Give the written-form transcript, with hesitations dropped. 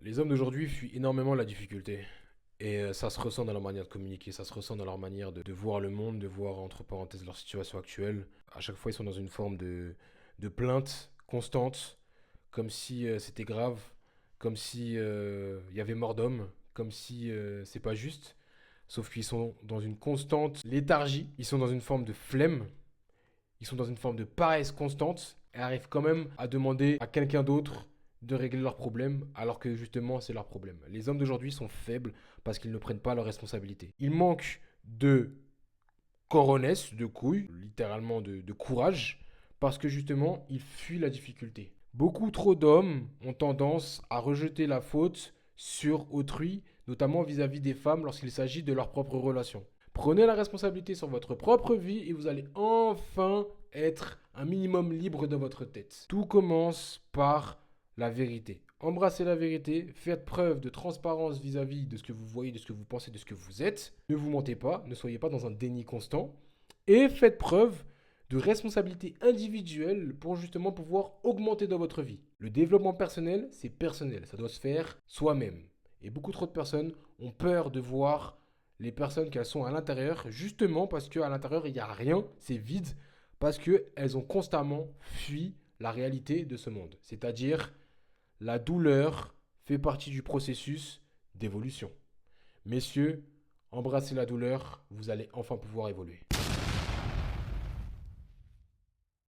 Les hommes d'aujourd'hui fuient énormément la difficulté. Et ça se ressent dans leur manière de communiquer, ça se ressent dans leur manière de voir le monde, de voir entre parenthèses leur situation actuelle. À chaque fois, ils sont dans une forme de plainte constante, comme si c'était grave, comme si il y avait mort d'homme, comme si c'est pas juste. Sauf qu'ils sont dans une constante léthargie, ils sont dans une forme de flemme, ils sont dans une forme de paresse constante et arrivent quand même à demander à quelqu'un d'autre de régler leurs problèmes alors que justement c'est leur problème. Les hommes d'aujourd'hui sont faibles parce qu'ils ne prennent pas leurs responsabilités. Ils manquent de coronesse, de couilles, littéralement de courage, parce que justement ils fuient la difficulté. Beaucoup trop d'hommes ont tendance à rejeter la faute sur autrui, notamment vis-à-vis des femmes lorsqu'il s'agit de leurs propres relations. Prenez la responsabilité sur votre propre vie et vous allez enfin être un minimum libre de votre tête. Tout commence par la vérité. Embrassez la vérité, faites preuve de transparence vis-à-vis de ce que vous voyez, de ce que vous pensez, de ce que vous êtes. Ne vous mentez pas, ne soyez pas dans un déni constant. Et faites preuve de responsabilité individuelle pour justement pouvoir augmenter dans votre vie. Le développement personnel, c'est personnel, ça doit se faire soi-même. Et beaucoup trop de personnes ont peur de voir les personnes qu'elles sont à l'intérieur, justement parce qu'à l'intérieur, il n'y a rien, c'est vide, parce qu'elles ont constamment fui la réalité de ce monde. C'est-à-dire, la douleur fait partie du processus d'évolution. Messieurs, embrassez la douleur, vous allez enfin pouvoir évoluer.